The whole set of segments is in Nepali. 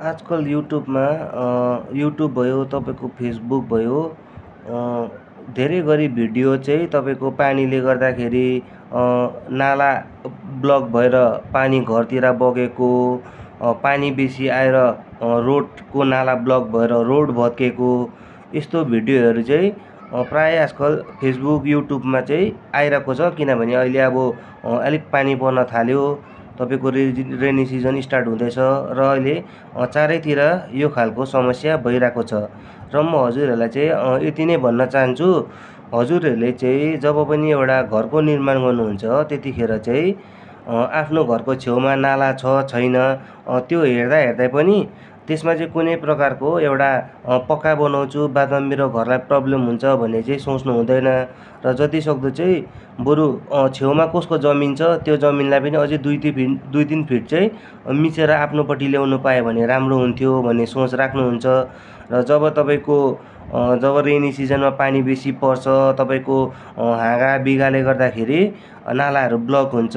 आजकल युट्युब भयो, तपाईँको फेसबुक भयो, धेरै गरी भिडियो चाहिँ तपाईँको पानीले गर्दाखेरि नाला ब्लक भएर पानी घरतिर बगेको, पानी बेसी आएर रोडको नाला ब्लक भएर रोड भत्केको, यस्तो भिडियोहरू चाहिँ प्रायः आजकल फेसबुक युट्युबमा चाहिँ आइरहेको छ। किनभने अहिले अब अलिक पानी पर्न थाल्यो, तपाईँको रेनी सिजन स्टार्ट हुँदैछ र अहिले चारैतिर यो खालको समस्या भइरहेको छ। र म हजुरहरूलाई चाहिँ यति नै भन्न चाहन्छु, हजुरहरूले चाहिँ जब पनि एउटा घरको निर्माण गर्नुहुन्छ त्यतिखेर चाहिँ आफ्नो घरको छेउमा नाला छ छैन त्यो हेर्दा पनि त्यसमा चाहिँ कुनै प्रकारको एउटा पक्का बनाउँछु बादमा मेरो घरलाई प्रब्लम हुन्छ भन्ने चाहिँ सोच्नु हुँदैन। र जति सक्दो चाहिँ बरु छेउमा कसको जमिन छ त्यो जमिनलाई पनि अझै 2-3 फिट चाहिँ मिचेर आफ्नोपट्टि ल्याउनु पायो भने राम्रो हुन्थ्यो भन्ने सोच राख्नुहुन्छ। र जब रेनी सिजनमा पानी बेसी पर्छ, तपाईँको हाँगा बिगाले गर्दाखेरि नालाहरू ब्लक हुन्छ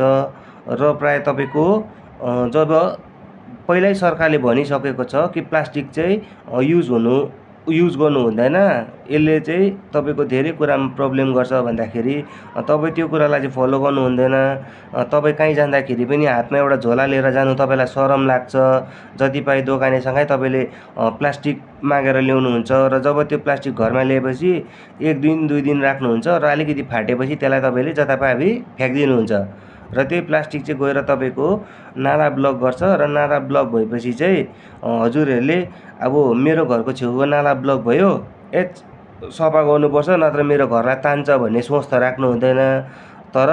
र प्राय तपाईँको जब पहिल्यै सरकारले भनिसकेको छ कि प्लास्टिक चाहिँ युज गर्नु हुँदैन, यसले चाहिँ तपाईँको धेरै कुरामा प्रब्लम गर्छ भन्दाखेरि तपाईँ त्यो कुरालाई चाहिँ फलो गर्नु हुँदैन। तपाईँ कहीँ जाँदाखेरि पनि हातमा एउटा झोला लिएर जानु तपाईँलाई शरम लाग्छ। जति पाए दोकानेसँगै तपाईँले प्लास्टिक मागेर ल्याउनुहुन्छ र जब त्यो प्लास्टिक घरमा ल्याएपछि 1 दिन 2 दिन राख्नुहुन्छ र अलिकति फाटेपछि त्यसलाई तपाईँले जतापाबी फ्याँकिदिनुहुन्छ र त्यही प्लास्टिक चाहिँ गएर तपाईँको नाला ब्लक गर्छ। र नाला ब्लक भएपछि चाहिँ हजुरहरूले अब मेरो घरको छेउको नाला ब्लक भयो, सफा गर्नुपर्छ नत्र मेरो घरलाई तान्छ भन्ने सोच त राख्नु हुँदैन। तर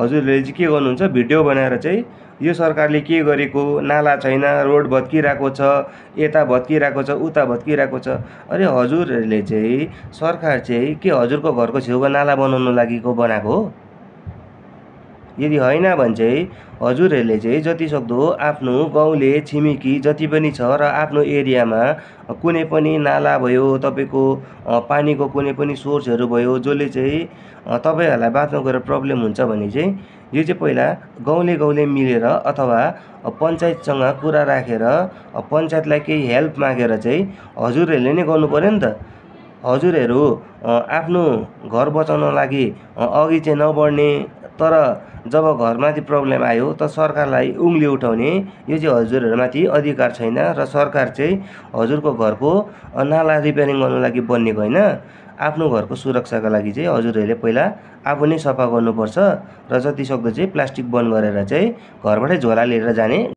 हजुरहरूले चाहिँ के गर्नुहुन्छ, भिडियो बनाएर चाहिँ यो सरकारले के गरेको, नाला छैन, रोड भत्किरहेको छ, यता भत्किरहेको छ, उता भत्किरहेको छ। अरे हजुरहरूले चाहिँ सरकार चाहिँ के हजुरको घरको छेउको नाला बनाउनु लागि बनाएको हो? यदि होइन भने चाहिँ हजुरहरूले चाहिँ जति सक्दो आफ्नो गाउँले छिमेकी जति पनि छ र आफ्नो एरियामा कुनै पनि नाला भयो, तपाईँको पानीको कुनै पनि सोर्सहरू भयो जसले चाहिँ तपाईँहरूलाई बादमा गएर प्रब्लम हुन्छ भने चाहिँ यो चाहिँ पहिला गाउँले मिलेर अथवा पञ्चायतसँग कुरा राखेर पञ्चायतलाई केही हेल्प मागेर चाहिँ हजुरहरूले नै गर्नु पर्यो नि त। हजुरहरू आफ्नो घर बचाउन लागि अघि चाहिँ नबढ्ने, तर जब घरमाथि प्रब्लम आयो त सरकारलाई उङ्ली उठाउने, यो चाहिँ हजुरहरूमाथि अधिकार छैन। र सरकार चाहिँ हजुरको घरको नाला रिपेयरिङ गर्नु लागि बनिएको होइन, आफ्नो घरको सुरक्षाको लागि चाहिँ हजुरहरूले पहिला आफू नै सफा गर्नुपर्छ। र जति सक्दो चाहिँ प्लास्टिक बन्द गरेर चाहिँ घरबाटै झोला लिएर जाने